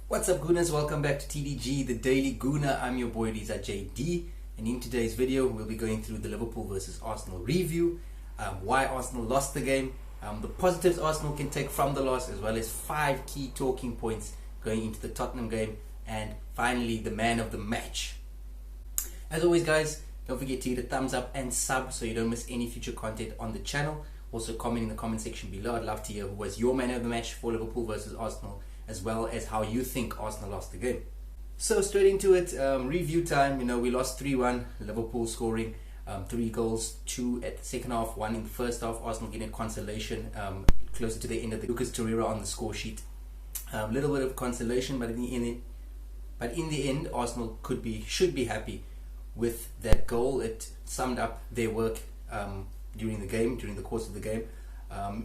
What's up, Gooners? Welcome back to TDG, the Daily Gooner. I'm your boy Riza JD, and in today's video we'll be going through the Liverpool versus Arsenal review, why Arsenal lost the game, the positives Arsenal can take from the loss, as well as 5 key talking points going into the Tottenham game, and finally the man of the match. As always, guys, don't forget to hit a thumbs up and sub so you don't miss any future content on the channel. Also comment in the comment section below. I'd love to hear who was your man of the match for Liverpool versus Arsenal, as well as how you think Arsenal lost the game. So straight into it, review time. We lost 3-1, Liverpool scoring 3 goals, 2 at the second half, 1 in the first half. Arsenal getting consolation closer to the end of the Lucas Torreira on the score sheet. A little bit of consolation, but in the end, Arsenal should be happy with that goal. It summed up their work during the course of the game.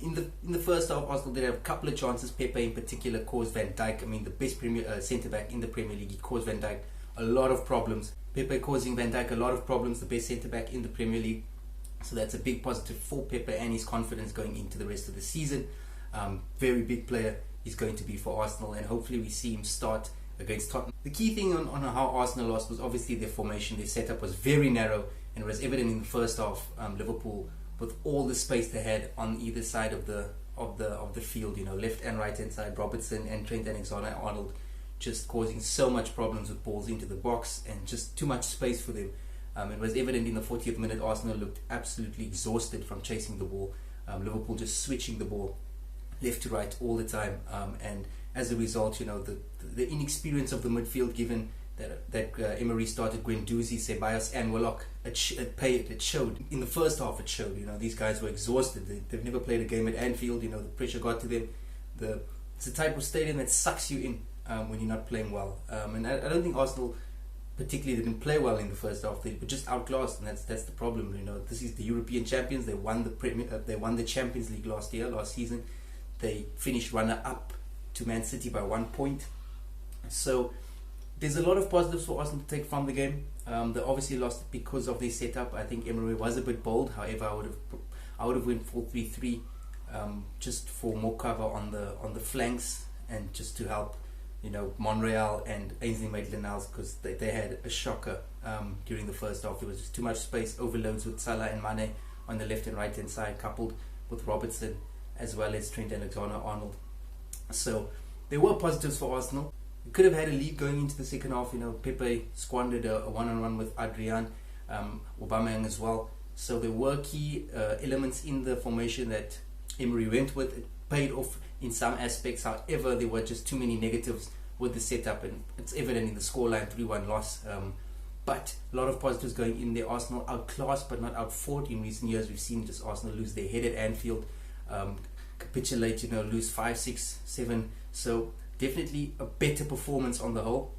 In the first half, Arsenal did have a couple of chances. Pepe in particular caused Van Dijk, the best centre-back in the Premier League. He caused Van Dijk a lot of problems. Pepe causing Van Dijk a lot of problems, the best centre-back in the Premier League. So that's a big positive for Pepe and his confidence going into the rest of the season. Very big player he's going to be for Arsenal, and hopefully we see him start against Tottenham. The key thing on how Arsenal lost was obviously their formation. Their setup was very narrow, and it was evident in the first half. Liverpool, with all the space they had on either side of the field, left and right hand side, Robertson and Trent Alexander-Arnold just causing so much problems with balls into the box and just too much space for them. It was evident in the 40th minute. Arsenal looked absolutely exhausted from chasing the ball. Liverpool just switching the ball left to right all the time, and as a result, the inexperience of the midfield, given that Emery started Guendouzi, Ceballos and Willock, it showed. In the first half it showed. These guys were exhausted. They've never played a game at Anfield. The pressure got to them. It's the type of stadium that sucks you in when you're not playing well. And I don't think Arsenal particularly didn't play well in the first half. They were just outclassed, and that's the problem. This is the European champions. They won the Champions League last season. They finished runner-up to Man City by 1 point. So there's a lot of positives for Arsenal to take from the game. They obviously lost because of their setup. I think Emery was a bit bold. However, I would have went 4-3-3 just for more cover on the flanks, and just to help Monreal and Ainsley Maitland-Niles, because they had a shocker during the first half. There was just too much space, overloads with Salah and Mane on the left and right hand side, coupled with Robertson as well as Trent Alexander-Arnold. So there were positives for Arsenal. We could have had a lead going into the second half. Pepe squandered a one-on-one with Adrian, Aubameyang as well. So there were key elements in the formation that Emery went with. It paid off in some aspects. However, there were just too many negatives with the setup, and it's evident in the scoreline, 3-1 loss. But a lot of positives going in there. Arsenal outclassed but not outfought. In recent years, we've seen just Arsenal lose their head at Anfield, capitulate, lose 5, 6, 7. So definitely a better performance on the whole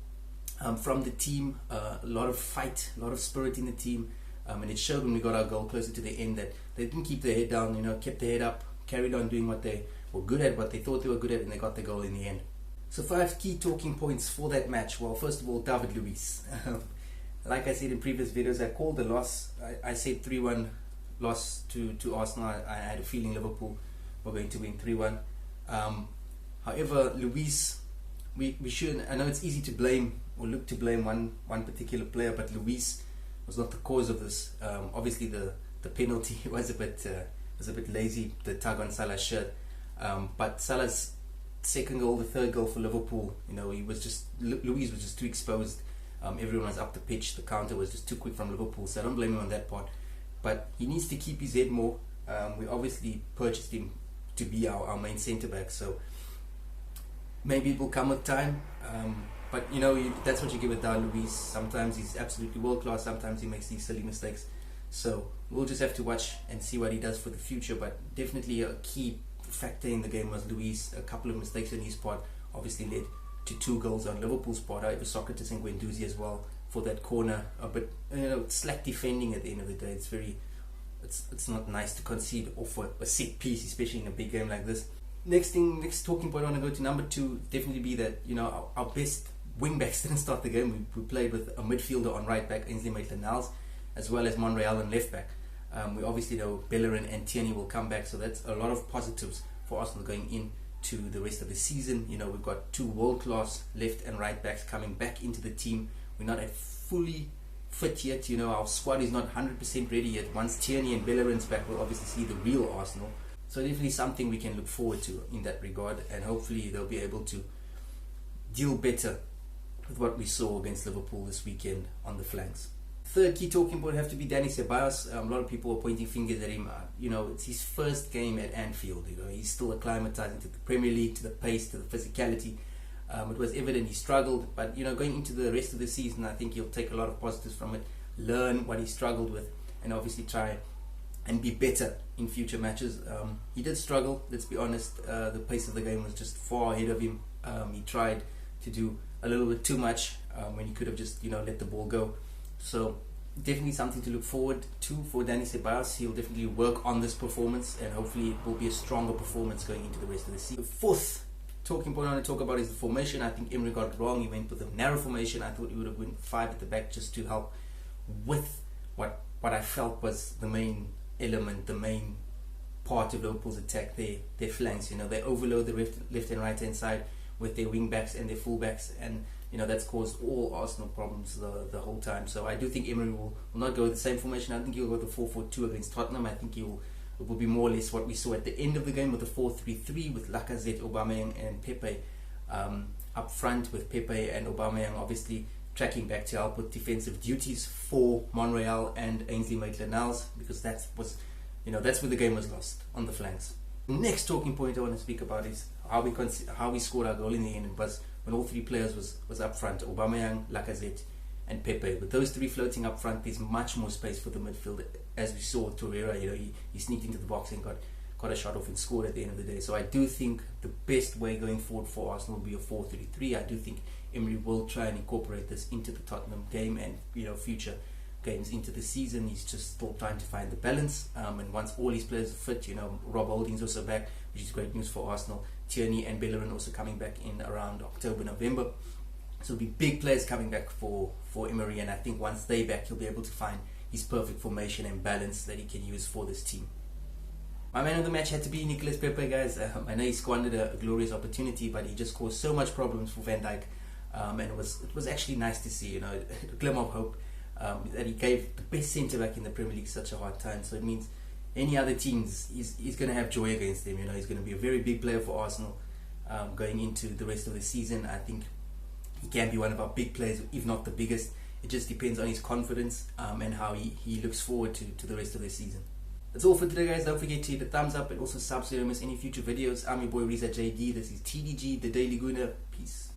from the team. A lot of fight, a lot of spirit in the team, and it showed when we got our goal closer to the end that they didn't keep their head down. Kept their head up, carried on doing what they were good at, what they thought they were good at, and they got the goal in the end. So 5 key talking points for that match. Well, first of all, David Luiz. Like I said in previous videos, I called the loss. I said 3-1 loss to Arsenal. I had a feeling Liverpool were going to win 3-1. However, Luiz, we should. I know it's easy to blame or look to blame one particular player, but Luiz was not the cause of this. Obviously, the penalty was a bit lazy, the tug on Salah's shirt. But Salah's second goal, the third goal for Liverpool, Luiz was just too exposed. Everyone was up the pitch. The counter was just too quick from Liverpool, so I don't blame him on that part. But he needs to keep his head more. We obviously purchased him to be our main centre back, so maybe it will come with time. But that's what you get with David Luiz. Sometimes he's absolutely world class, sometimes he makes these silly mistakes. So we'll just have to watch and see what he does for the future. But definitely a key factor in the game was Luiz. A couple of mistakes on his part obviously led to 2 goals on Liverpool's part. However, Socrates and Guendouzi as well for that corner. But slack defending at the end of the day. It's not nice to concede off a set piece, especially in a big game like this. Next talking point I want to go to, number 2, definitely be that our best wing backs didn't start the game. We played with a midfielder on right back, Ainsley Maitland-Niles, as well as Monreal on left back. We obviously know Bellerin and Tierney will come back, so that's a lot of positives for Arsenal going in to the rest of the season. You know, we've got two world-class left and right backs coming back into the team. We're not at fully fit yet. You know, our squad is not 100% ready yet. Once Tierney and Bellerin's back, we'll obviously see the real Arsenal. So definitely something we can look forward to in that regard, and hopefully they'll be able to deal better with what we saw against Liverpool this weekend on the flanks. Third key talking point have to be Dani Ceballos. A lot of people are pointing fingers at him. You know, it's his first game at Anfield. You know, he's still acclimatizing to the Premier League, to the pace, to the physicality. It was evident he struggled, but you know, going into the rest of the season, I think he'll take a lot of positives from it, learn what he struggled with, and obviously try and be better in future matches. He did struggle, let's be honest. The pace of the game was just far ahead of him. He tried to do a little bit too much when he could have just, you know, let the ball go. So definitely something to look forward to for Dani Ceballos. He'll definitely work on this performance, and hopefully it will be a stronger performance going into the rest of the season. The fourth talking point I want to talk about is the formation. I think Emery got it wrong. He went with a narrow formation. I thought he would have went 5 at the back just to help with what I felt was the main element, the main part of Liverpool's attack, their flanks. You know, they overload the left and right hand side with their wing backs and their full backs, and you know, that's caused all Arsenal problems the whole time. So I do think Emery will not go with the same formation. I think he'll go with the 4-4-2 against Tottenham. I think it will be more or less what we saw at the end of the game with the 4-3-3 with Lacazette, Aubameyang and Pepe up front, with Pepe and Aubameyang obviously tracking back to help with defensive duties for Monreal and Ainsley Maitland-Niles, because that's where the game was lost, on the flanks. The next talking point I want to speak about is how we scored our goal in the end. It was when all three players was up front, Aubameyang, Lacazette and Pepe. With those three floating up front, there's much more space for the midfield, as we saw Torreira. You know, he sneaked into the box and got a shot off and scored at the end of the day. So I do think the best way going forward for Arsenal will be a 4-3-3. I do think Emery will try and incorporate this into the Tottenham game and, you know, future games into the season. He's just still trying to find the balance, and once all his players are fit, you know, Rob Holding's also back, which is great news for Arsenal. Tierney and Bellerin also coming back in around October, November. So it'll be big players coming back for Emery, and I think once they're back, he'll be able to find his perfect formation and balance that he can use for this team. My man of the match had to be Nicolas Pepe, guys. I know he squandered a glorious opportunity, but he just caused so much problems for Van Dijk, and it was actually nice to see, you know, a glimmer of hope, that he gave the best centre back in the Premier League such a hard time. So it means any other teams, he's going to have joy against them. You know, he's going to be a very big player for Arsenal going into the rest of the season. I think he can be one of our big players, if not the biggest. It just depends on his confidence and how he looks forward to the rest of the season. That's all for today, guys. Don't forget to hit the thumbs up and also subscribe to miss any future videos. I'm your boy Riza JD. This is TDG, the Daily Gooner. Peace.